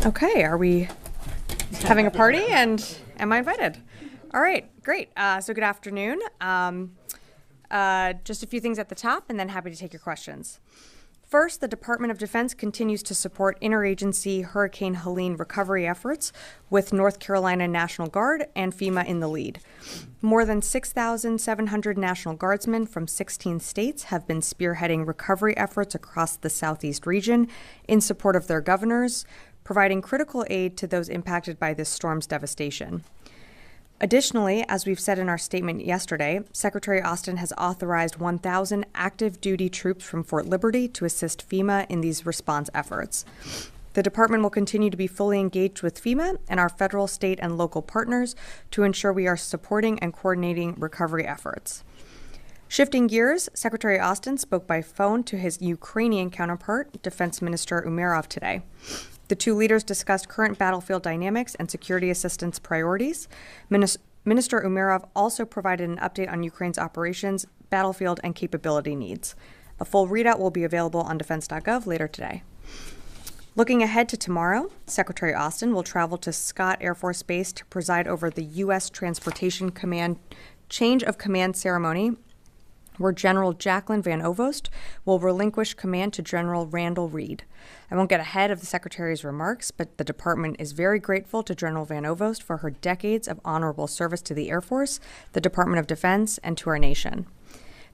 Okay, are we having a party and am I invited? All right, great. So good afternoon. Just a few things at the top and then happy to take your questions. First, the Department of Defense continues to support interagency Hurricane Helene recovery efforts with North Carolina National Guard and FEMA in the lead. More than 6,700 National Guardsmen from 16 states have been spearheading recovery efforts across the Southeast region in support of their governors, providing critical aid to those impacted by this storm's devastation. Additionally, as we've said in our statement yesterday, Secretary Austin has authorized 1,000 active duty troops from Fort Liberty to assist FEMA in these response efforts. The department will continue to be fully engaged with FEMA and our federal, state, and local partners to ensure we are supporting and coordinating recovery efforts. Shifting gears, Secretary Austin spoke by phone to his Ukrainian counterpart, Defense Minister Umerov, today. The two leaders discussed current battlefield dynamics and security assistance priorities. Minister Umerov also provided an update on Ukraine's operations, battlefield, and capability needs. A full readout will be available on defense.gov later today. Looking ahead to tomorrow, Secretary Austin will travel to Scott Air Force Base to preside over the U.S. Transportation Command change of command ceremony, where General Jacqueline Van Ovost will relinquish command to General Randall Reed. I won't get ahead of the Secretary's remarks, but the Department is very grateful to General Van Ovost for her decades of honorable service to the Air Force, the Department of Defense, and to our nation.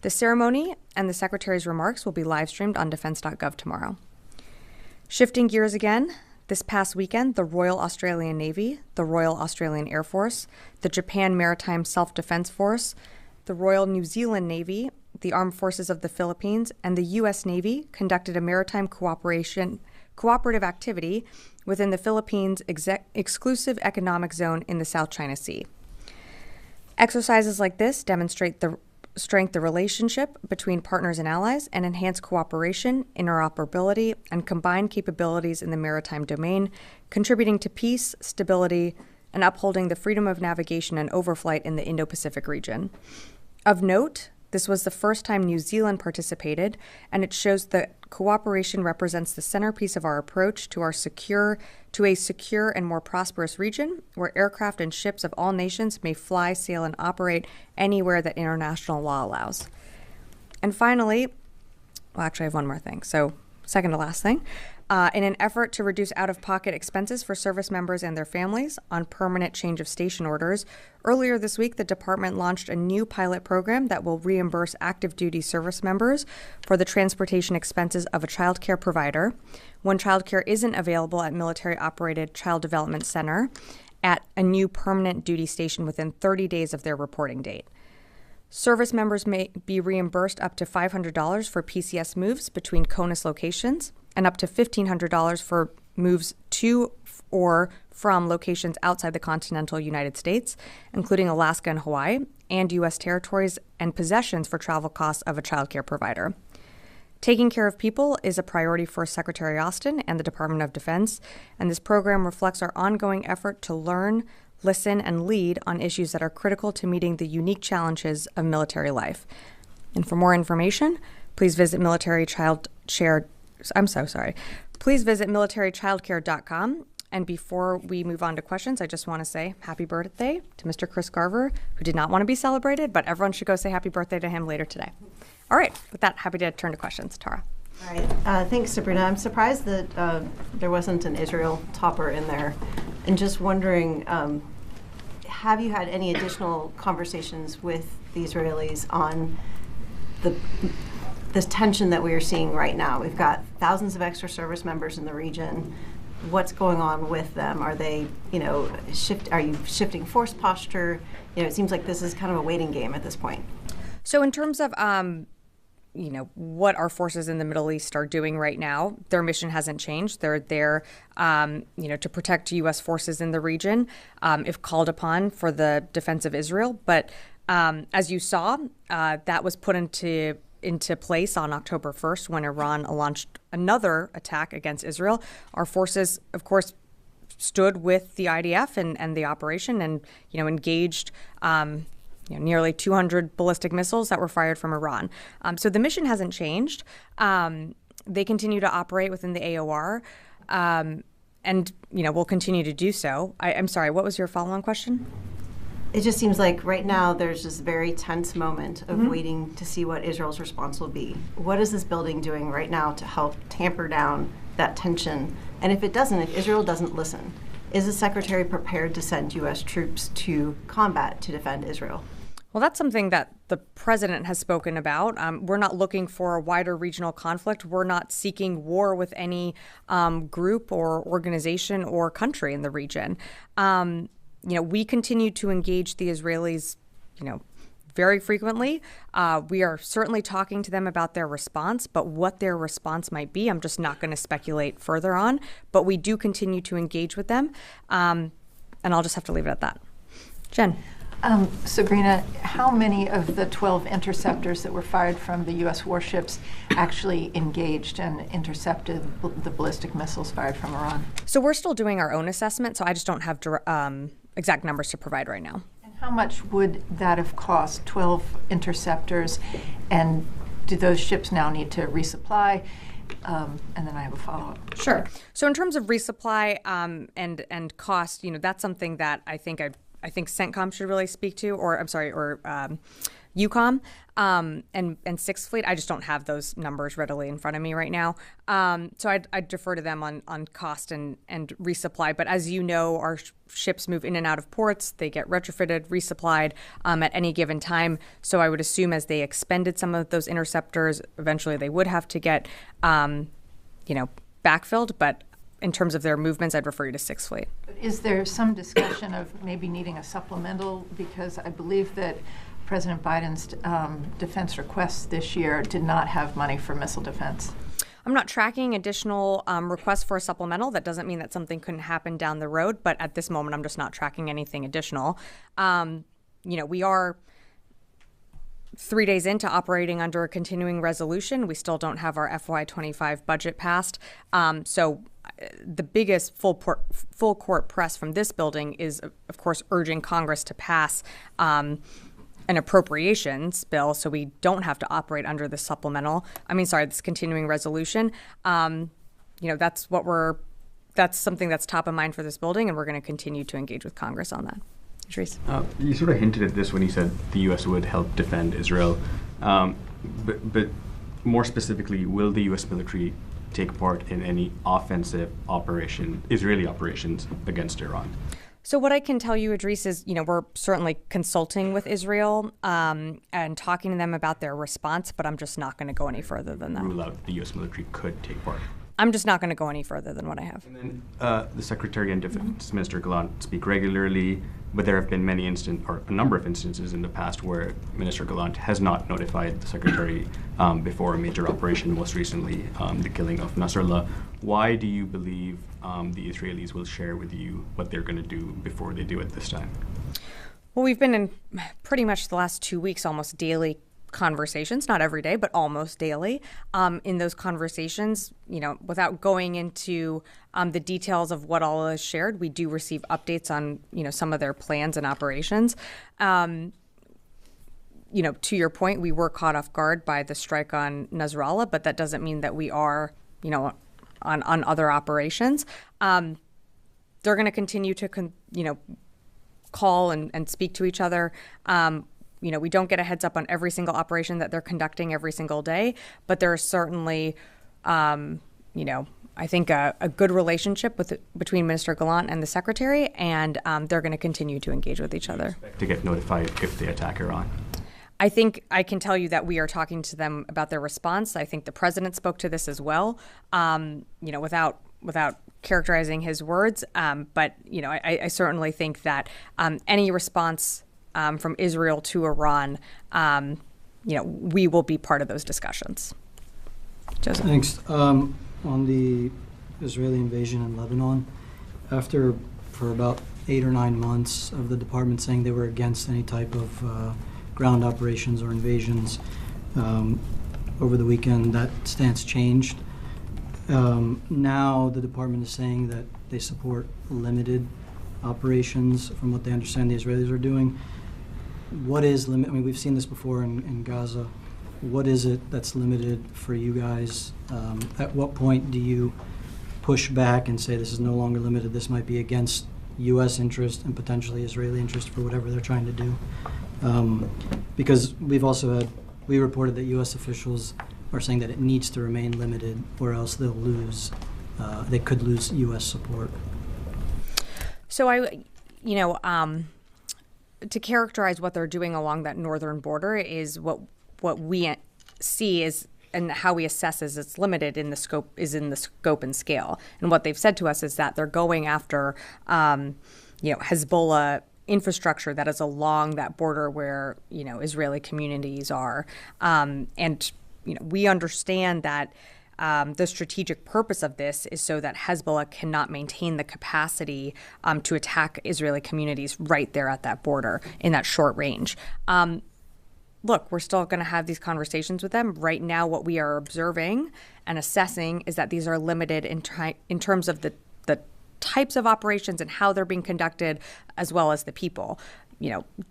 The ceremony and the Secretary's remarks will be live-streamed on defense.gov tomorrow. Shifting gears again, this past weekend, the Royal Australian Navy, the Royal Australian Air Force, the Japan Maritime Self-Defense Force, the Royal New Zealand Navy, the Armed Forces of the Philippines, and the U.S. Navy conducted a maritime cooperative activity within the Philippines' exclusive economic zone in the South China Sea. Exercises like this demonstrate the strength of relationship between partners and allies and enhance cooperation, interoperability, and combined capabilities in the maritime domain, contributing to peace, stability, and upholding the freedom of navigation and overflight in the Indo-Pacific region. Of note, this was the first time New Zealand participated, and it shows that cooperation represents the centerpiece of our approach to a secure and more prosperous region where aircraft and ships of all nations may fly, sail, and operate anywhere that international law allows. And finally, I have one more thing. So, second to last thing. In an effort to reduce out-of-pocket expenses for service members and their families on permanent change of station orders, earlier this week, the department launched a new pilot program that will reimburse active duty service members for the transportation expenses of a child care provider when child care isn't available at military-operated child development center at a new permanent duty station within 30 days of their reporting date. Service members may be reimbursed up to $500 for PCS moves between CONUS locations and up to $1,500 for moves to or from locations outside the continental United States, including Alaska and Hawaii, and U.S. territories and possessions for travel costs of a child care provider. Taking care of people is a priority for Secretary Austin and the Department of Defense, and this program reflects our ongoing effort to learn, listen, and lead on issues that are critical to meeting the unique challenges of military life. And for more information, please visit Please visit militarychildcare.com. And before we move on to questions, I just want to say happy birthday to Mr. Chris Garver, who did not want to be celebrated, but everyone should go say happy birthday to him later today. All right, with that, happy to turn to questions. Tara. All right, thanks, Sabrina. I'm surprised that there wasn't an Israel topper in there. And just wondering, have you had any additional conversations with the Israelis on this tension that we are seeing right now? We've got thousands of extra service members in the region. What's going on with them? Are they, are you shifting force posture? It seems like this is kind of a waiting game at this point. So in terms of, what our forces in the Middle East are doing right now, their mission hasn't changed. They're there, to protect U.S. forces in the region if called upon for the defense of Israel. But as you saw, that was put into place on October 1st when Iran launched another attack against Israel. Our forces, of course, stood with the IDF and the operation and, engaged nearly 200 ballistic missiles that were fired from Iran. So the mission hasn't changed. They continue to operate within the AOR. we'll continue to do so. I'm sorry, what was your follow-on question? It just seems like right now there's this very tense moment of waiting to see what Israel's response will be. What is this building doing right now to help tamper down that tension? And if Israel doesn't listen, is the Secretary prepared to send U.S. troops to combat, to defend Israel? Well, that's something that the president has spoken about. We're not looking for a wider regional conflict. We're not seeking war with any group or organization or country in the region. We continue to engage the Israelis, very frequently. We are certainly talking to them about their response, but what their response might be, I'm just not going to speculate further on. But we do continue to engage with them, and I'll just have to leave it at that. Jen. Sabrina, how many of the 12 interceptors that were fired from the U.S. warships actually engaged and intercepted the ballistic missiles fired from Iran? So we're still doing our own assessment, so I just don't have exact numbers to provide right now. And how much would that have cost, 12 interceptors, and do those ships now need to resupply? And then I have a follow-up. Sure. So in terms of resupply and cost, that's something that I think CENTCOM should really speak to, or EUCOM and Sixth Fleet. I just don't have those numbers readily in front of me right now. So I'd defer to them on cost and resupply. But as you know, our ships move in and out of ports. They get retrofitted, resupplied at any given time. So I would assume as they expended some of those interceptors, eventually they would have to get, backfilled. But in terms of their movements, I'd refer you to Sixth Fleet. Is there some discussion of maybe needing a supplemental? Because I believe that President Biden's defense requests this year did not have money for missile defense. I'm not tracking additional requests for a supplemental. That doesn't mean that something couldn't happen down the road, but at this moment, I'm just not tracking anything additional. We are 3 days into operating under a continuing resolution. We still don't have our FY25 budget passed. So the biggest full court press from this building is, of course, urging Congress to pass an appropriations bill so we don't have to operate under this this continuing resolution. That's something that's top of mind for this building, and we're going to continue to engage with Congress on that. Idris. You sort of hinted at this when you said the U.S. would help defend Israel. But more specifically, will the U.S. military take part in any offensive Israeli operations against Iran? So what I can tell you, Idris, is, we're certainly consulting with Israel and talking to them about their response, but I'm just not going to go any further than that. Rule out the U.S. military could take part. I'm just not going to go any further than what I have. And then the Secretary and Defense Minister Gallant speak regularly, but there have been a number of instances in the past where Minister Gallant has not notified the Secretary before a major operation, most recently the killing of Nasrallah. Why do you believe the Israelis will share with you what they're going to do before they do it this time? Well, we've been in pretty much the last 2 weeks almost daily conversations, not every day, but almost daily. In those conversations, without going into the details of what all is shared, we do receive updates on, some of their plans and operations. To your point, we were caught off guard by the strike on Nasrallah, but that doesn't mean that we are, on other operations. They're going to continue to, call and speak to each other. We don't get a heads up on every single operation that they're conducting every single day, but there is certainly, I think a good relationship between Minister Gallant and the Secretary, and they're going to continue to engage with each other. To get notified if they attack Iran? I think I can tell you that we are talking to them about their response. I think the president spoke to this as well, without characterizing his words. But I certainly think that any response from Israel to Iran, we will be part of those discussions. Joseph. Thanks. On the Israeli invasion in Lebanon, for about 8 or 9 months of the department saying they were against any type of ground operations or invasions, over the weekend that stance changed. Now the department is saying that they support limited operations from what they understand the Israelis are doing. What is limit? I mean, we've seen this before in Gaza. What is it that's limited for you guys? At what point do you push back and say this is no longer limited, this might be against U.S. interest and potentially Israeli interest for whatever they're trying to do. Because we reported that U.S. officials are saying that it needs to remain limited or else they could lose U.S. support. So to characterize what they're doing along that northern border is what we see is, and how we assess is it's limited in the scope and scale. And what they've said to us is that they're going after, Hezbollah infrastructure that is along that border where, Israeli communities are. We understand that the strategic purpose of this is so that Hezbollah cannot maintain the capacity to attack Israeli communities right there at that border in that short range. Look, we're still going to have these conversations with them. Right now, what we are observing and assessing is that these are limited in terms of the types of operations and how they're being conducted, as well as the people.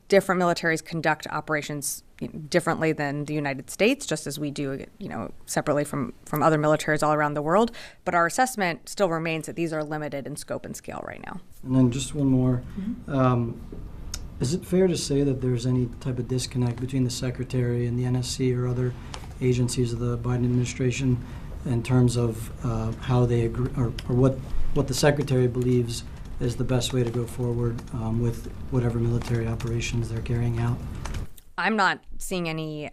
Different militaries conduct operations differently than the United States, just as we do, separately from other militaries all around the world. But our assessment still remains that these are limited in scope and scale right now. And then just one more. Is it fair to say that there's any type of disconnect between the Secretary and the NSC or other agencies of the Biden administration in terms of how they agree, or what the Secretary believes is the best way to go forward with whatever military operations they're carrying out? I'm not seeing any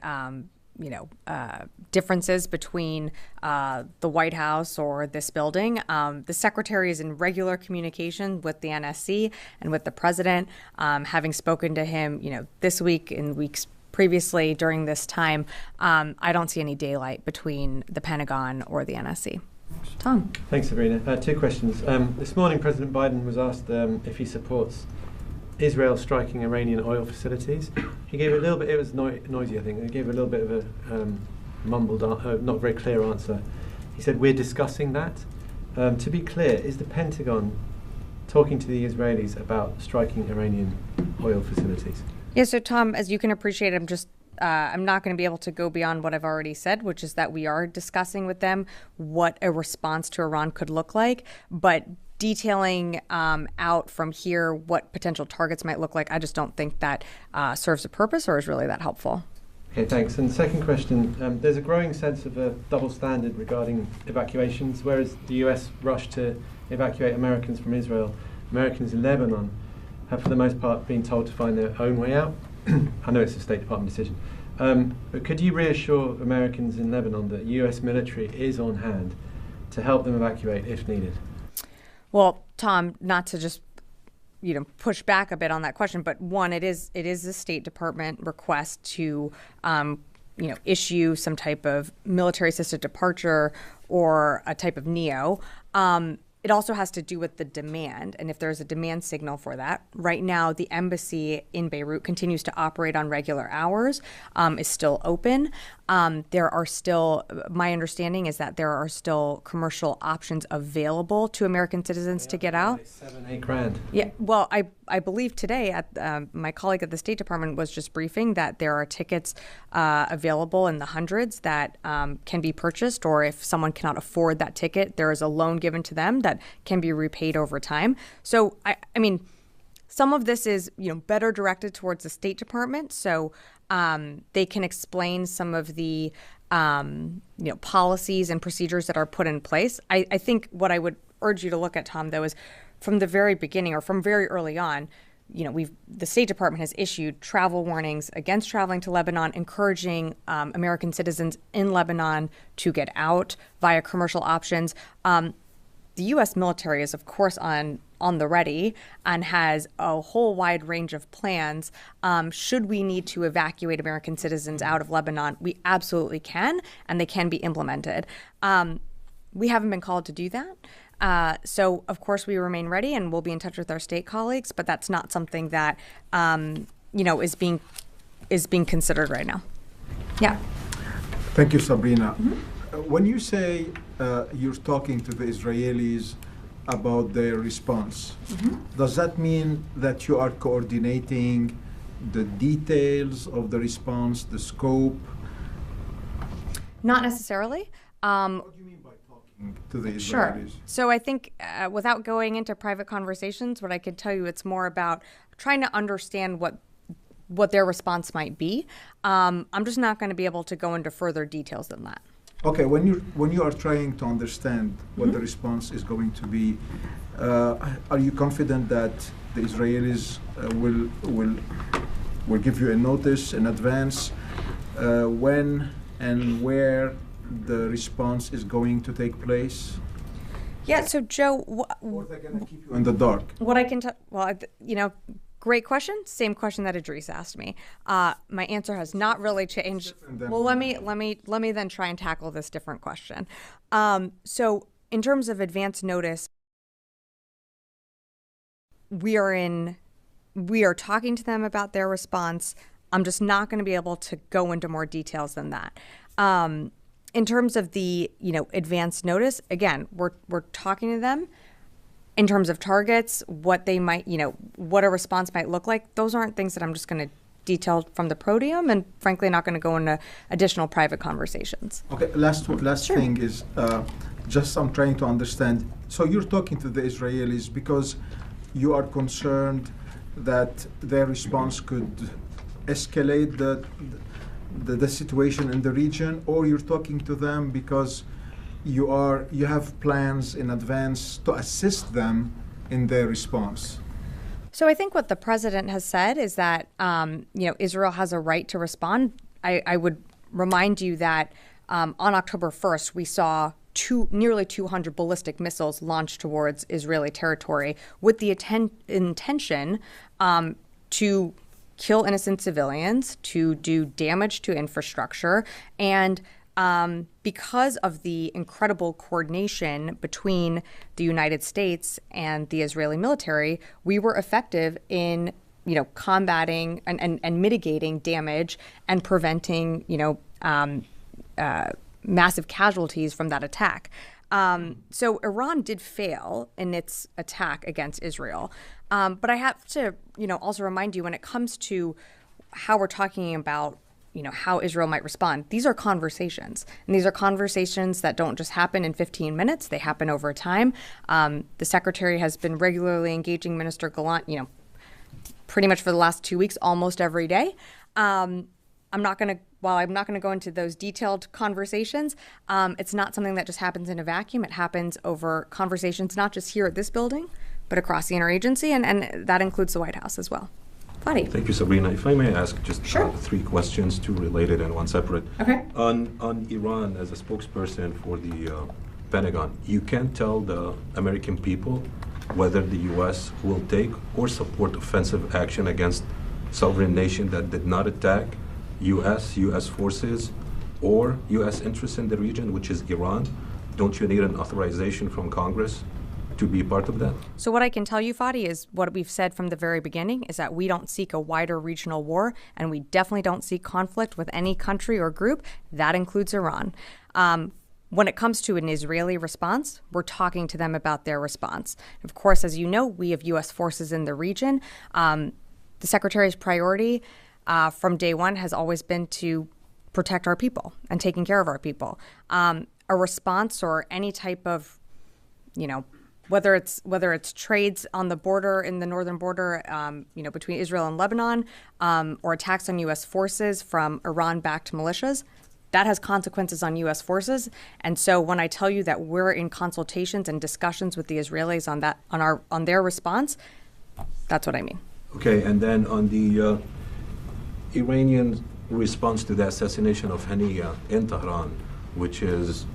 differences between the White House or this building. The Secretary is in regular communication with the NSC and with the President. Having spoken to him, this week and weeks previously during this time, I don't see any daylight between the Pentagon or the NSC. Tom. Thanks, Sabrina. Two questions. This morning, President Biden was asked if he supports Israel striking Iranian oil facilities. He gave a little bit, it was noisy, I think. He gave a little bit of a mumbled, not very clear answer. He said, we're discussing that. To be clear, is the Pentagon talking to the Israelis about striking Iranian oil facilities? Yeah, so Tom, as you can appreciate, I'm not going to be able to go beyond what I've already said, which is that we are discussing with them what a response to Iran could look like. But detailing out from here what potential targets might look like, I just don't think that serves a purpose or is really that helpful. Okay, thanks. And second question, there's a growing sense of a double standard regarding evacuations. Whereas the US rushed to evacuate Americans from Israel, Americans in Lebanon have for the most part been told to find their own way out. I know it's a State Department decision. But could you reassure Americans in Lebanon that US military is on hand to help them evacuate if needed? Well, Tom, not to just push back a bit on that question, but one, it is a State Department request to issue some type of military assisted departure or a type of NEO. It also has to do with the demand, and if there's a demand signal for that. Right now, the embassy in Beirut continues to operate on regular hours, is still open. There are still, my understanding is that there are still commercial options available to American citizens to get out. Like $7-8 grand. Yeah, well, I believe today, my colleague at the State Department was just briefing that there are tickets available in the hundreds that can be purchased, or if someone cannot afford that ticket, there is a loan given to them that can be repaid over time. So, I mean, some of this is, better directed towards the State Department, so they can explain some of the, policies and procedures that are put in place. I think what I would urge you to look at, Tom, though, is from the very beginning or from very early on, the State Department has issued travel warnings against traveling to Lebanon, encouraging American citizens in Lebanon to get out via commercial options. The U.S. military is, of course, on the ready and has a whole wide range of plans. Should we need to evacuate American citizens out of Lebanon, we absolutely can, and they can be implemented. We haven't been called to do that. So, of course, we remain ready, and we'll be in touch with our state colleagues, but that's not something that, is being considered right now. Yeah. Thank you, Sabrina. When you say you're talking to the Israelis about their response, does that mean that you are coordinating the details of the response, the scope? Not necessarily. What do you mean by talking? to the Sure. Israelis? So I think without going into private conversations, what I could tell you, it's more about trying to understand what their response might be. I'm just not going to be able to go into further details than that. Okay, when you are trying to understand what the response is going to be, are you confident that the Israelis will give you a notice in advance when and where the response is going to take place? Yeah. So Joe, Or they're going to keep you in the dark? what I can tell, great question. Same question that Idris asked me. My answer has not really changed. Well, let me then try and tackle this different question. So in terms of advance notice, we are talking to them about their response. I'm just not going to be able to go into more details than that. In terms of the advance notice, again, we're talking to them. In terms of targets, what they might, what a response might look like, those aren't things that I'm just going to detail from the podium, and frankly, not going to go into additional private conversations. Okay, last thing is just I'm trying to understand. So you're talking to the Israelis because you are concerned that their response could escalate the situation in the region, or you're talking to them because you have plans in advance to assist them in their response? So I think what the president has said is that Israel has a right to respond. I would remind you that on October 1st, we saw nearly 200 ballistic missiles launched towards Israeli territory with the intention to kill innocent civilians, to do damage to infrastructure, and because of the incredible coordination between the United States and the Israeli military, we were effective in, combating and mitigating damage and preventing, massive casualties from that attack. So Iran did fail in its attack against Israel. But I have to, also remind you, when it comes to how we're talking about how Israel might respond, these are conversations. And these are conversations that don't just happen in 15 minutes. They happen over time. The secretary has been regularly engaging Minister Gallant, pretty much for the last 2 weeks, almost every day. I'm not going to go into those detailed conversations, it's not something that just happens in a vacuum. It happens over conversations, not just here at this building, but across the interagency, and that includes the White House as well. Fadi. Thank you, Sabrina. If I may ask just three questions, two related and one separate. Okay. On Iran, as a spokesperson for the Pentagon, you can't tell the American people whether the U.S. will take or support offensive action against sovereign nation that did not attack U.S. forces or U.S. interests in the region, which is Iran. Don't you need an authorization from Congress to be part of that? So what I can tell you, Fadi, is what we've said from the very beginning is that we don't seek a wider regional war, and we definitely don't seek conflict with any country or group. That includes Iran. When it comes to an Israeli response, we're talking to them about their response. Of course, as you know, we have U.S. forces in the region. The Secretary's priority from day one has always been to protect our people and taking care of our people. A response or any type of, whether it's trades on the border, in the northern border, between Israel and Lebanon, or attacks on U.S. forces from Iran-backed militias, that has consequences on U.S. forces. And so when I tell you that we're in consultations and discussions with the Israelis on their response, that's what I mean. Okay, and then on the Iranian response to the assassination of Haniya in Tehran, which is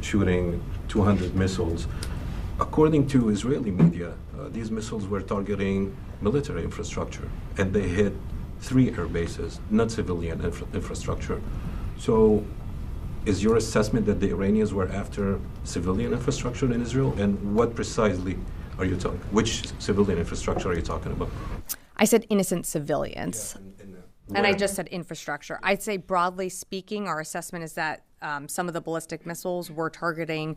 shooting 200 missiles. According to Israeli media, these missiles were targeting military infrastructure, and they hit 3 air bases, not civilian infrastructure. So is your assessment that the Iranians were after civilian infrastructure in Israel? And what precisely are you talking? Which civilian infrastructure are you talking about? I said innocent civilians. Yeah, and I just said infrastructure. I'd say broadly speaking, our assessment is that some of the ballistic missiles were targeting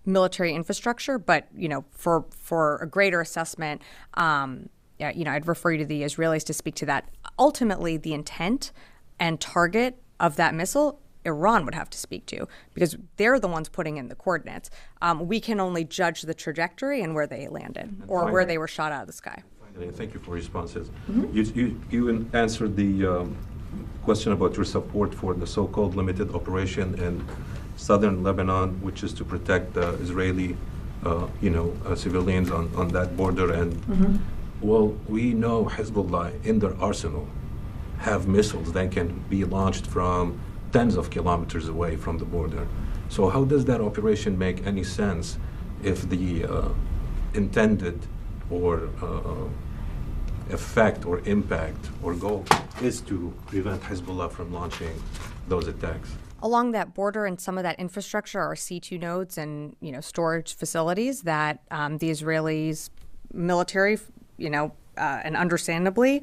military infrastructure, but for a greater assessment, I'd refer you to the Israelis to speak to that. Ultimately, the intent and target of that missile Iran would have to speak to, because they're the ones putting in the coordinates. We can only judge the trajectory and where they landed or where they were shot out of the sky. Finally, thank you for responses. You answered the question about your support for the so-called limited operation in southern Lebanon, which is to protect the Israeli civilians on that border. And well, we know Hezbollah in their arsenal have missiles that can be launched from tens of kilometers away from the border. So how does that operation make any sense if the intended or effect or impact or goal is to prevent Hezbollah from launching those attacks? Along that border and some of that infrastructure are C2 nodes and storage facilities that the Israelis military, and understandably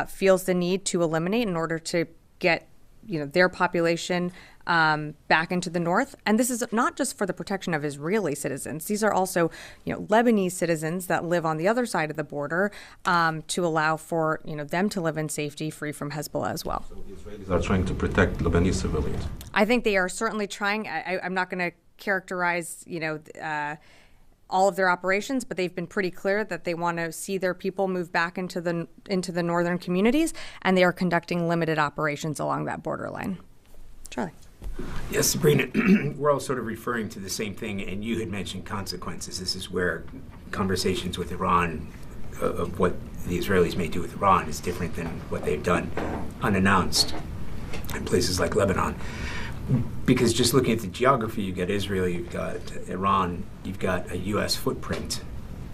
feels the need to eliminate in order to get their population back into the north. And this is not just for the protection of Israeli citizens. These are also, Lebanese citizens that live on the other side of the border to allow for, them to live in safety free from Hezbollah as well. So the Israelis are trying to protect Lebanese civilians. I think they are certainly trying. I'm not going to characterize, all of their operations, but they've been pretty clear that they want to see their people move back into the northern communities, and they are conducting limited operations along that borderline. Charlie. Yes, Sabrina, we're all sort of referring to the same thing, and you had mentioned consequences. This is where conversations with Iran of what the Israelis may do with Iran is different than what they've done unannounced in places like Lebanon. Because just looking at the geography, you've got Israel, you've got Iran, you've got a U.S. footprint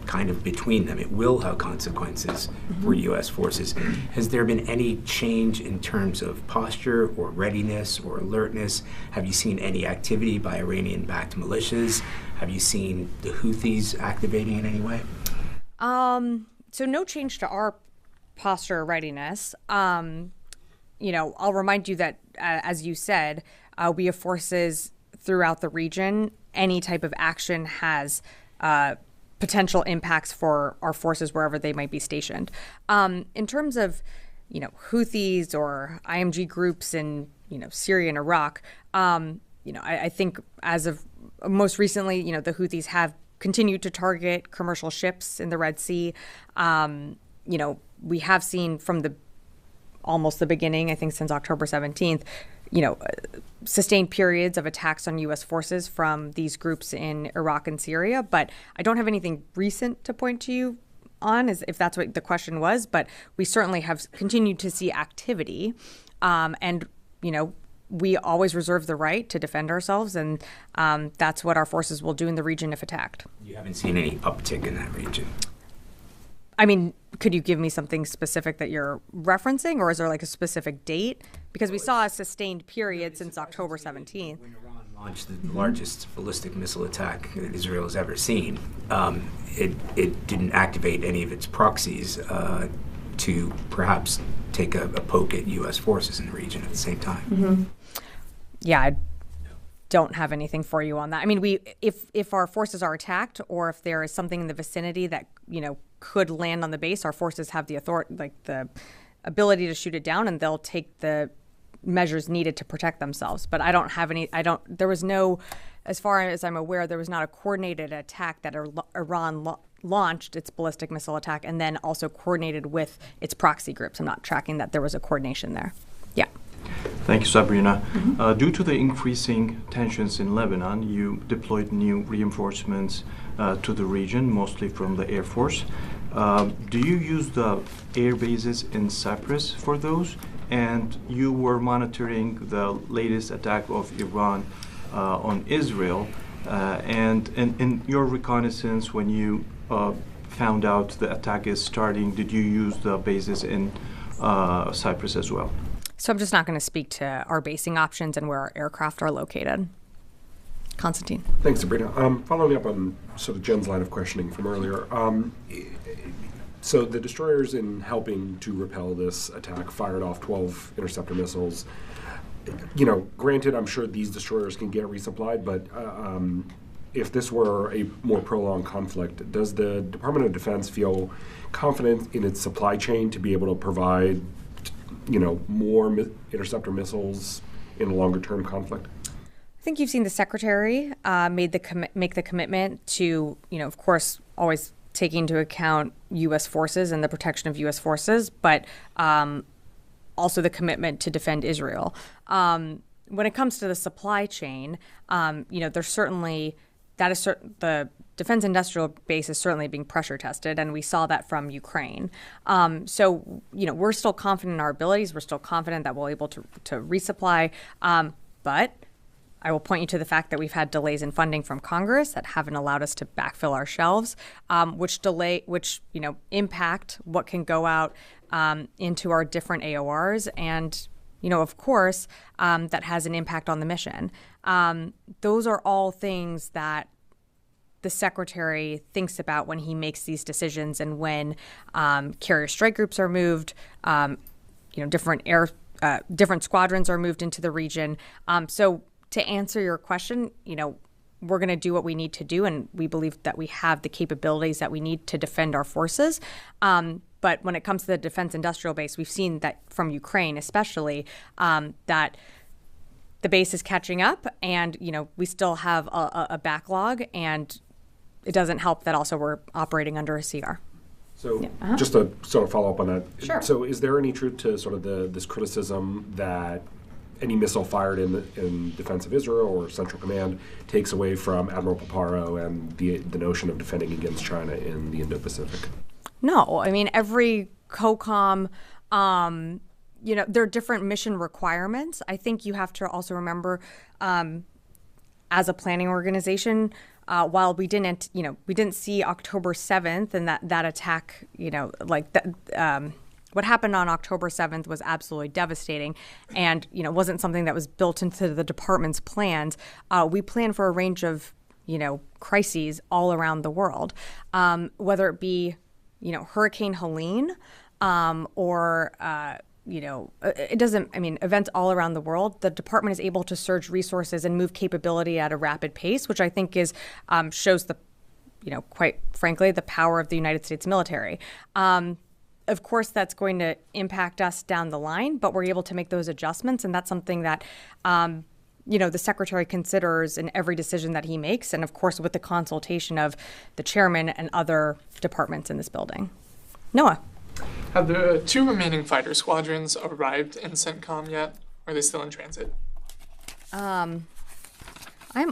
kind of between them. It will have consequences for U.S. forces. Has there been any change in terms of posture or readiness or alertness? Have you seen any activity by Iranian-backed militias? Have you seen the Houthis activating in any way? So no change to our posture or readiness. I'll remind you that, as you said, we have forces throughout the region. Any type of action has potential impacts for our forces wherever they might be stationed. In terms of, Houthis or IMG groups in, Syria and Iraq, I think as of most recently, the Houthis have continued to target commercial ships in the Red Sea. We have seen from almost the beginning, I think since October 17th, sustained periods of attacks on U.S. forces from these groups in Iraq and Syria. But I don't have anything recent to point to you on, if that's what the question was. But we certainly have continued to see activity. And we always reserve the right to defend ourselves. And that's what our forces will do in the region if attacked. You haven't seen any uptick in that region? I mean, could you give me something specific that you're referencing, or is there like a specific date? Because we saw a sustained period since October 17th. When Iran launched the largest ballistic missile attack that Israel has ever seen, it didn't activate any of its proxies to perhaps take a poke at U.S. forces in the region at the same time. Yeah, I don't have anything for you on that. I mean, if our forces are attacked, or if there is something in the vicinity that could land on the base, our forces have the ability to shoot it down, and they'll take the measures needed to protect themselves. But I don't have any. There was no, as far as I'm aware, there was not a coordinated attack that Iran launched its ballistic missile attack and then also coordinated with its proxy groups. I'm not tracking that there was a coordination there. Yeah. Thank you, Sabrina. Due to the increasing tensions in Lebanon, you deployed new reinforcements to the region, mostly from the Air Force. Do you use the air bases in Cyprus for those? And you were monitoring the latest attack of Iran on Israel. And in your reconnaissance, when you found out the attack is starting, did you use the bases in Cyprus as well? So I'm just not going to speak to our basing options and where our aircraft are located. Constantine. Thanks, Sabrina. Following up on sort of Jen's line of questioning from earlier, so the destroyers, in helping to repel this attack, fired off 12 interceptor missiles. Granted, I'm sure these destroyers can get resupplied, but if this were a more prolonged conflict, does the Department of Defense feel confident in its supply chain to be able to provide more interceptor missiles in a longer-term conflict? I think you've seen the secretary make the commitment to, of course, always taking into account U.S. forces and the protection of U.S. forces, but also the commitment to defend Israel. When it comes to the supply chain, there's certainly the defense industrial base is certainly being pressure tested, and we saw that from Ukraine. So we're still confident in our abilities. We're still confident that we'll be able to resupply, but I will point you to the fact that we've had delays in funding from Congress that haven't allowed us to backfill our shelves, which impact what can go out into our different AORs, and of course, that has an impact on the mission. Those are all things that the secretary thinks about when he makes these decisions, and when carrier strike groups are moved, different squadrons are moved into the region. So to answer your question, we're going to do what we need to do, and we believe that we have the capabilities that we need to defend our forces. But when it comes to the defense industrial base, we've seen that from Ukraine especially, that the base is catching up, and we still have a backlog, and it doesn't help that also we're operating under a CR. So just to sort of follow up on that. Sure. So is there any truth to sort of this criticism that any missile fired in defense of Israel or Central Command takes away from Admiral Paparo and the notion of defending against China in the Indo-Pacific? No, I mean, every COCOM, there are different mission requirements. I think you have to also remember, as a planning organization, while we didn't see October 7th and that attack, what happened on October 7th was absolutely devastating, and wasn't something that was built into the department's plans. We plan for a range of crises all around the world, whether it be Hurricane Helene, or it doesn't. I mean, events all around the world. The department is able to surge resources and move capability at a rapid pace, which I think shows the, quite frankly, the power of the United States military. Of course, that's going to impact us down the line, but we're able to make those adjustments, and that's something that the secretary considers in every decision that he makes, and of course with the consultation of the chairman and other departments in this building. Noah. Have the 2 remaining fighter squadrons arrived in CENTCOM yet? Or are they still in transit? I'm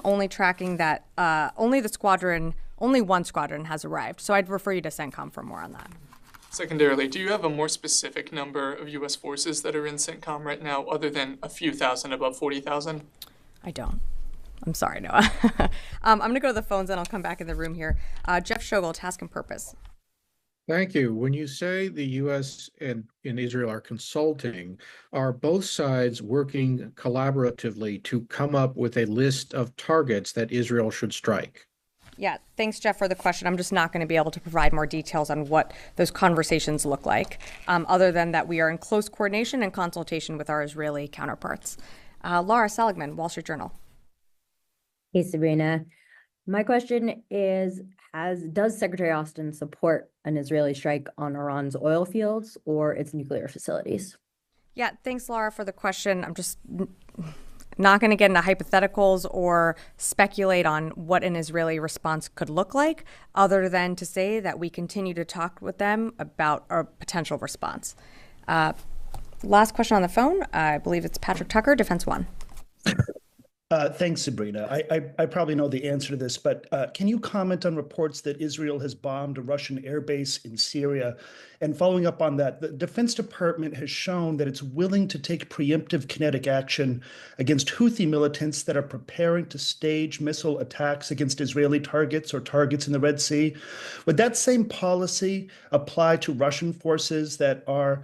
only tracking that only one squadron has arrived, so I'd refer you to CENTCOM for more on that. Secondarily, do you have a more specific number of U.S. forces that are in CENTCOM right now, other than a few thousand above 40,000? I don't. I'm sorry, Noah. I'm going to go to the phones, and I'll come back in the room here. Jeff Shogel, Task and Purpose. Thank you. When you say the U.S. and Israel are consulting, are both sides working collaboratively to come up with a list of targets that Israel should strike? Yeah, thanks, Jeff, for the question. I'm just not going to be able to provide more details on what those conversations look like, other than that we are in close coordination and consultation with our Israeli counterparts. Laura Seligman, Wall Street Journal. Hey, Sabrina. My question is, does Secretary Austin support an Israeli strike on Iran's oil fields or its nuclear facilities? Yeah, thanks, Laura, for the question. I'm just not going to get into hypotheticals or speculate on what an Israeli response could look like, other than to say that we continue to talk with them about our potential response. Last question on the phone. I believe it's Patrick Tucker, Defense One. Thanks, Sabrina. I probably know the answer to this, but can you comment on reports that Israel has bombed a Russian airbase in Syria? And following up on that, the Defense Department has shown that it's willing to take preemptive kinetic action against Houthi militants that are preparing to stage missile attacks against Israeli targets or targets in the Red Sea. Would that same policy apply to Russian forces that are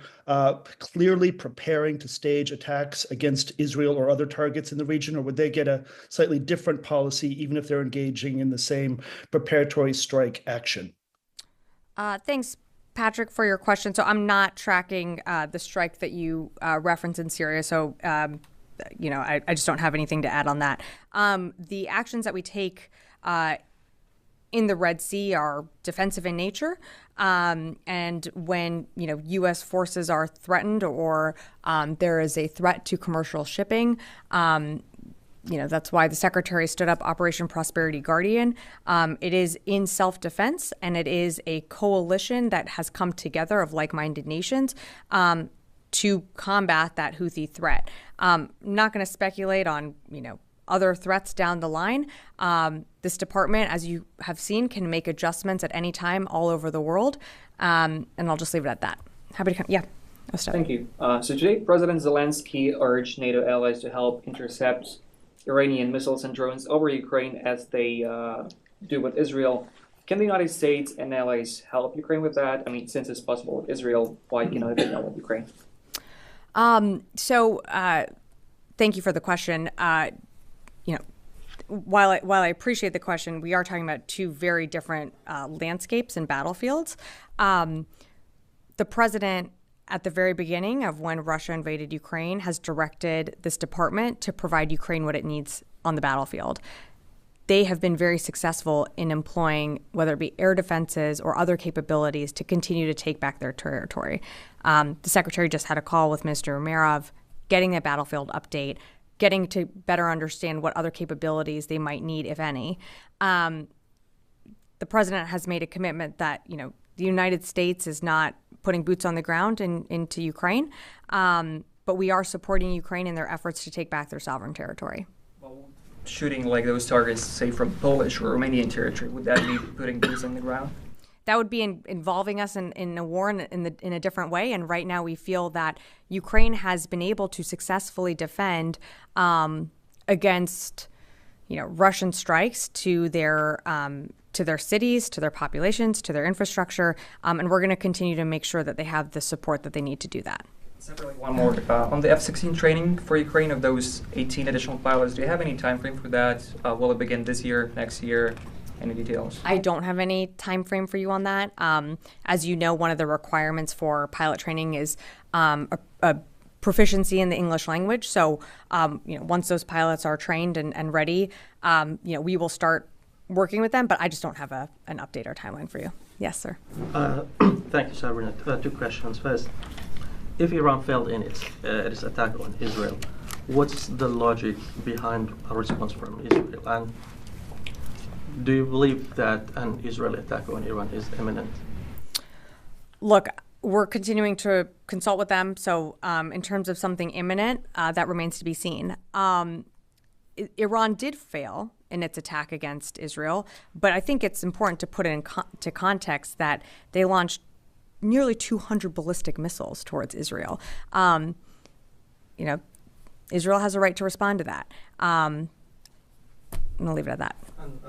clearly preparing to stage attacks against Israel or other targets in the region, or would they get a slightly different policy even if they're engaging in the same preparatory strike action? Thanks, Patrick, for your question. So I'm not tracking the strike that you reference in Syria. So, I just don't have anything to add on that. The actions that we take in the Red Sea are defensive in nature. And when, U.S. forces are threatened or there is a threat to commercial shipping, that's why the Secretary stood up Operation Prosperity Guardian. It is in self-defense, and it is a coalition that has come together of like-minded nations to combat that Houthi threat. Not going to speculate on, other threats down the line. This department, as you have seen, can make adjustments at any time all over the world. And I'll just leave it at that. Happy to come. Yeah. Thank you. So today, President Zelensky urged NATO allies to help intercept Iranian missiles and drones over Ukraine as they do with Israel. Can the United States and allies help Ukraine with that? I mean, since it's possible with Israel, why cannot it help with Ukraine? Thank you for the question. While I appreciate the question, we are talking about two very different landscapes and battlefields. The president, at the very beginning of when Russia invaded Ukraine, has directed this department to provide Ukraine what it needs on the battlefield. They have been very successful in employing, whether it be air defenses or other capabilities, to continue to take back their territory. The secretary just had a call with Mr. Umerov, getting a battlefield update, getting to better understand what other capabilities they might need, if any. The president has made a commitment that, the United States is not putting boots on the ground into Ukraine, but we are supporting Ukraine in their efforts to take back their sovereign territory. Well, shooting like those targets, say from Polish or Romanian territory, would that be putting boots on the ground? That would be involving us in a war in a different way. And right now we feel that Ukraine has been able to successfully defend against, Russian strikes to their cities, to their populations, to their infrastructure. And we're going to continue to make sure that they have the support that they need to do that. Separately, one more. On the F-16 training for Ukraine of those 18 additional pilots, do you have any time frame for that? Will it begin this year, next year? Any details? I don't have any time frame for you on that. As you know, one of the requirements for pilot training is a proficiency in the English language. So, once those pilots are trained and ready, we will start working with them. But I just don't have an update or timeline for you. Yes, sir. Thank you, Sabrina. Two questions. First, if Iran failed in its attack on Israel, what's the logic behind a response from Israel? And do you believe that an Israeli attack on Iran is imminent? Look, we're continuing to consult with them. So in terms of something imminent, that remains to be seen. Iran did fail in its attack against Israel, but I think it's important to put it into context that they launched nearly 200 ballistic missiles towards Israel. Israel has a right to respond to that. I'm going to leave it at that.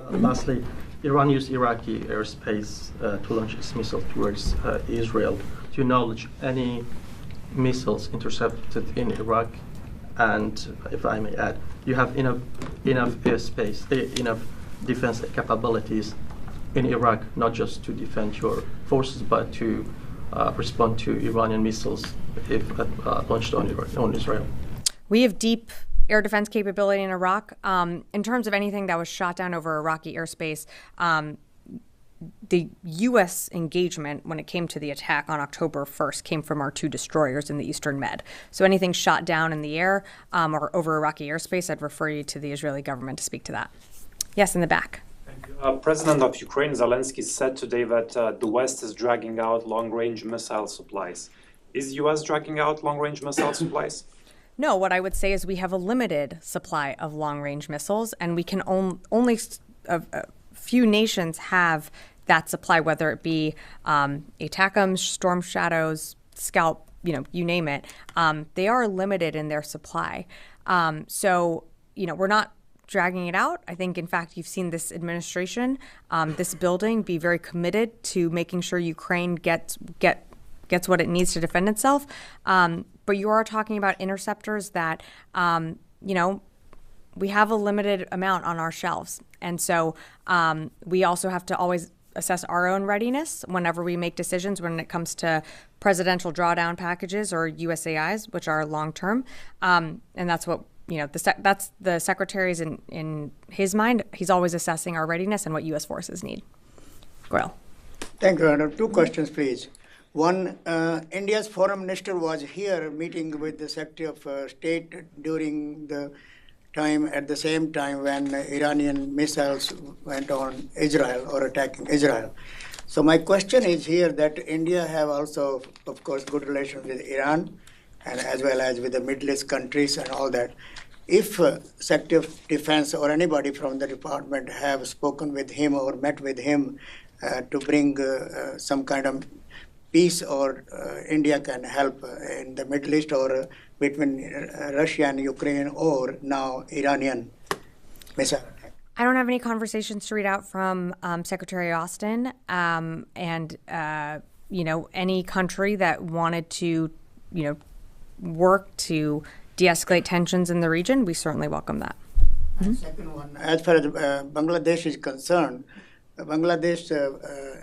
Lastly, Iran used Iraqi airspace to launch its missile towards Israel. Do you knowledge any missiles intercepted in Iraq? And if I may add, you have enough airspace, enough defense capabilities in Iraq, not just to defend your forces, but to respond to Iranian missiles if launched on Israel. We have deep air defense capability in Iraq. In terms of anything that was shot down over Iraqi airspace, the U.S. engagement when it came to the attack on October 1st came from our two destroyers in the Eastern Med. So anything shot down in the air or over Iraqi airspace, I'd refer you to the Israeli government to speak to that. Yes, in the back. President of Ukraine, Zelensky, said today that the West is dragging out long-range missile supplies. Is U.S. dragging out long-range missile supplies? No, what I would say is we have a limited supply of long-range missiles, and we can only a few nations have that supply, whether it be ATACMS, Storm Shadows, Scalp, you name it. They are limited in their supply. So, we're not dragging it out. I think, in fact, you've seen this administration, this building, be very committed to making sure Ukraine gets what it needs to defend itself. But you are talking about interceptors that, we have a limited amount on our shelves. And so we also have to always assess our own readiness whenever we make decisions when it comes to presidential drawdown packages or U.S.A.s, which are long-term. And that's what that's the secretary's in his mind. He's always assessing our readiness and what U.S. forces need. Goel. Thank you, Madam. Two questions, please. One, India's foreign minister was here meeting with the Secretary of State during the time, at the same time when Iranian missiles went on Israel or attacking Israel. So my question is here that India have also, of course, good relations with Iran and as well as with the Middle East countries and all that. If Secretary of Defense or anybody from the department have spoken with him or met with him to bring some kind of peace or India can help in the Middle East or between Russia and Ukraine or now Iranian missile attack. I don't have any conversations to read out from Secretary Austin, and any country that wanted to, work to de-escalate tensions in the region, we certainly welcome that. Second one, as far as Bangladesh is concerned, Bangladesh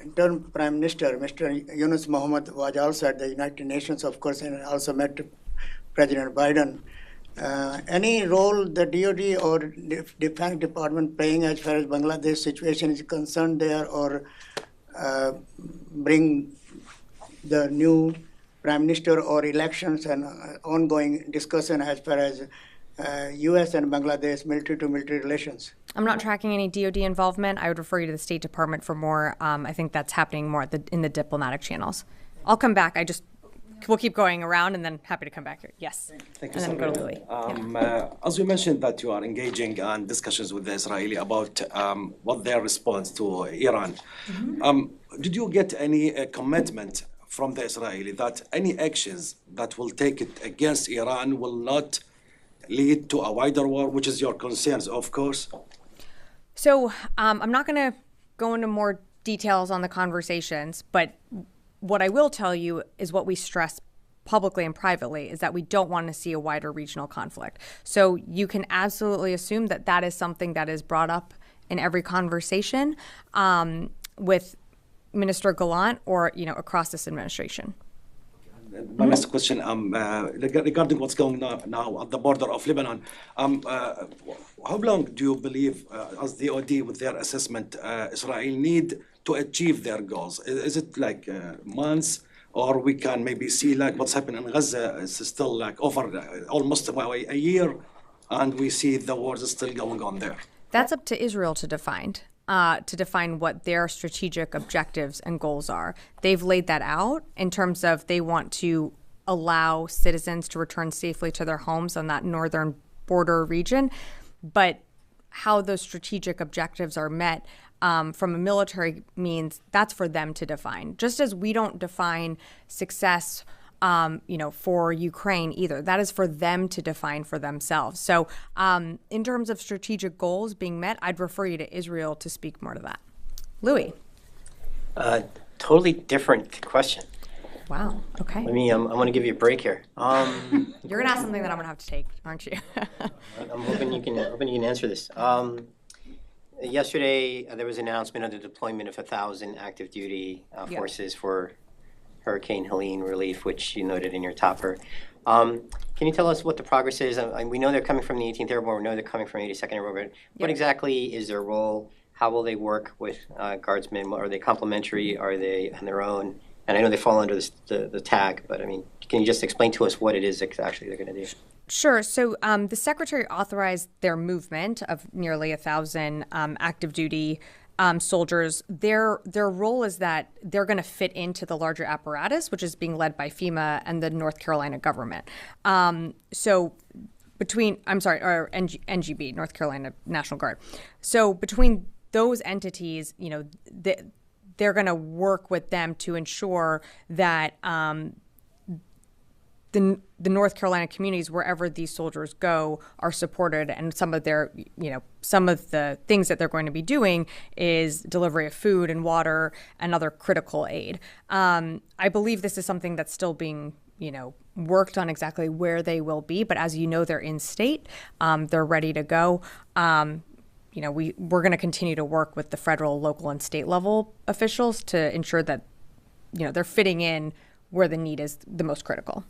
interim Prime Minister, Mr. Yunus Mohammed, was also at the United Nations, of course, and also met President Biden. Any role the DoD or Defense Department playing as far as Bangladesh situation is concerned there, or bring the new Prime Minister or elections and ongoing discussion as far as U.S. and Bangladesh military-to-military relations? I'm not tracking any DoD involvement. I would refer you to the State Department for more. I think that's happening more in the diplomatic channels. I'll come back. We'll keep going around, and then happy to come back here. Yes. Thank you, and then go to Louis. As you mentioned that you are engaging in discussions with the Israeli about what their response to Iran. Did you get any commitment from the Israeli that any actions that will take it against Iran will not lead to a wider war, which is your concerns, of course? So I'm not going to go into more details on the conversations, but what I will tell you is what we stress publicly and privately is that we don't want to see a wider regional conflict. So you can absolutely assume that that is something that is brought up in every conversation with Minister Gallant or, across this administration. My last question, regarding what's going on now at the border of Lebanon, how long do you believe, as the OD with their assessment, Israel need to achieve their goals? Is it like months, or we can maybe see like what's happening in Gaza is still like over almost a year, and we see the wars still going on there? That's up to Israel to define. What their strategic objectives and goals are. They've laid that out in terms of they want to allow citizens to return safely to their homes on that northern border region. But how those strategic objectives are met from a military means, that's for them to define. Just as we don't define success for Ukraine either. That is for them to define for themselves. So in terms of strategic goals being met, I'd refer you to Israel to speak more to that. Louis. Totally different question. Wow. Okay. I want to give you a break here. You're going to ask something that I'm going to have to take, aren't you? I'm hoping you can answer this. Yesterday, there was an announcement of the deployment of 1,000 active duty forces for Hurricane Helene relief, which you noted in your topper. Can you tell us what the progress is? We know they're coming from the 18th Airborne. We know they're coming from 82nd Airborne. What exactly is their role? How will they work with guardsmen? Are they complementary? Are they on their own? And I know they fall under the tag, but can you just explain to us what it is actually they're going to do? Sure. So the Secretary authorized their movement of nearly 1,000 active duty soldiers. Their role is that they're going to fit into the larger apparatus, which is being led by FEMA and the North Carolina government. NGB, North Carolina National Guard. So between those entities, they're going to work with them to ensure that the North Carolina communities, wherever these soldiers go, are supported, and some of the things that they're going to be doing is delivery of food and water and other critical aid. I believe this is something that's still being, worked on exactly where they will be, but as you know, they're in state, they're ready to go. We're going to continue to work with the federal, local, and state level officials to ensure that, they're fitting in where the need is the most critical.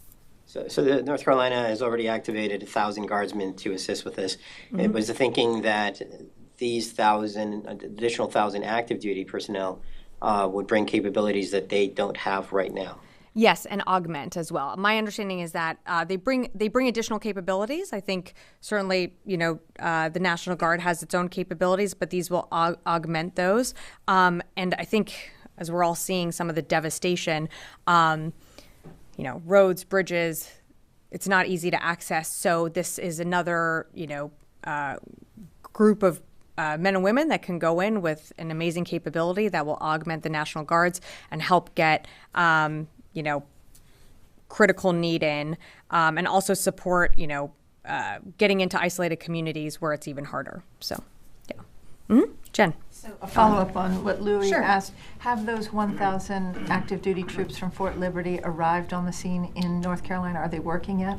So North Carolina has already activated 1,000 guardsmen to assist with this. It Mhm. was the thinking that these additional 1,000 active duty personnel would bring capabilities that they don't have right now. Yes, and augment as well. My understanding is that they bring additional capabilities. I think certainly, the National Guard has its own capabilities, but these will augment those. And I think, as we're all seeing some of the devastation, roads, bridges, it's not easy to access. So this is another, group of men and women that can go in with an amazing capability that will augment the National Guards and help get critical need in, and also support, getting into isolated communities where it's even harder. So, yeah. Jen. So a follow-up on what Louis Sure. asked. Have those 1,000 active duty troops from Fort Liberty arrived on the scene in North Carolina? Are they working yet?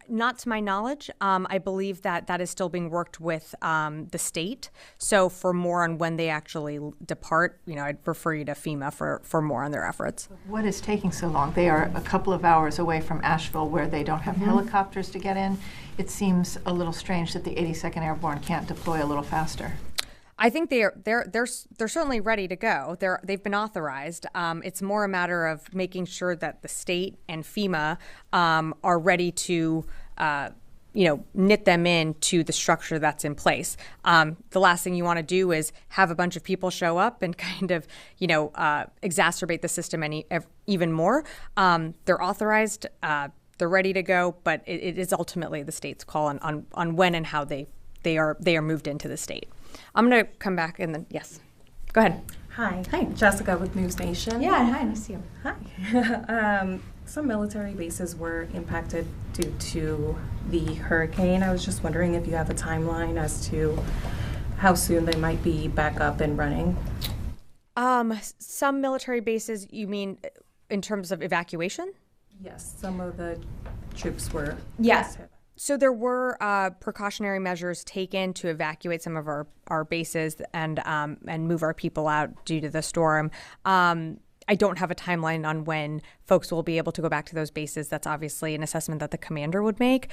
Not to my knowledge. I believe that is still being worked with the state. So for more on when they actually depart, I'd refer you to FEMA for more on their efforts. What is taking so long? They are a couple of hours away from Asheville where they don't have helicopters to get in. It seems a little strange that the 82nd Airborne can't deploy a little faster. I think they're certainly ready to go. They've been authorized. It's more a matter of making sure that the state and FEMA are ready to knit them into the structure that's in place. The last thing you want to do is have a bunch of people show up and kind of exacerbate the system even more. They're authorized. They're ready to go, but it is ultimately the state's call on when and how they are moved into the state. I'm going to come back and then, yes. Go ahead. Hi. Jessica with News Nation. Yeah, hi, nice to see you. Hi. Some military bases were impacted due to the hurricane. I was just wondering if you have a timeline as to how soon they might be back up and running. Some military bases, you mean in terms of evacuation? Yes, some of the troops were. Yes. So there were precautionary measures taken to evacuate some of our bases and move our people out due to the storm. I don't have a timeline on when folks will be able to go back to those bases. That's obviously an assessment that the commander would make.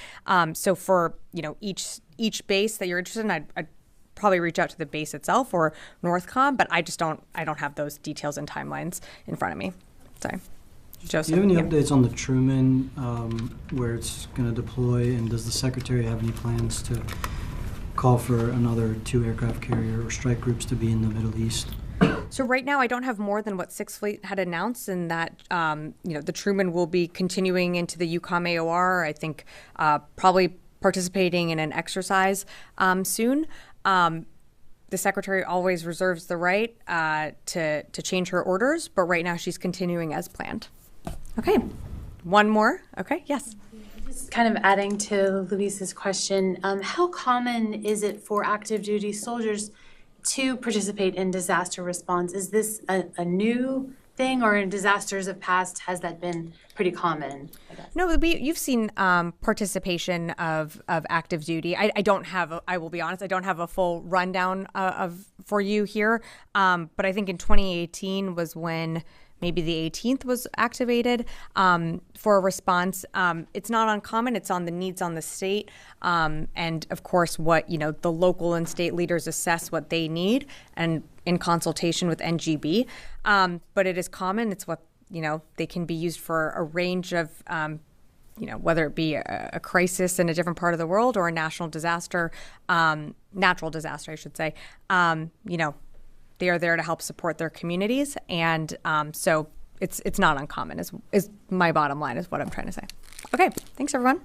So for each base that you're interested in, I'd probably reach out to the base itself or Northcom, but I don't have those details and timelines in front of me. Sorry. Joseph, do you have any updates on the Truman, where it's going to deploy, and does the Secretary have any plans to call for another 2 aircraft carrier or strike groups to be in the Middle East? So right now I don't have more than what Sixth Fleet had announced, and that the Truman will be continuing into the UCOM AOR. I think probably participating in an exercise soon. The Secretary always reserves the right to change her orders, but right now she's continuing as planned. Okay, one more. Okay, yes. Just kind of adding to Luis's question, how common is it for active duty soldiers to participate in disaster response? Is this a new thing, or in disasters of past, has that been pretty common? No, you've seen participation of active duty. I will be honest, I don't have a full rundown for you here, but I think in 2018 was when maybe the 18th was activated for a response. It's not uncommon. It's on the needs on the state. And of course, what, the local and state leaders assess what they need and in consultation with NGB. But it is common. It's what, they can be used for a range of, whether it be a crisis in a different part of the world or a national disaster, natural disaster, I should say. They are there to help support their communities, and so it's not uncommon. Is my bottom line is what I'm trying to say. Okay, thanks everyone.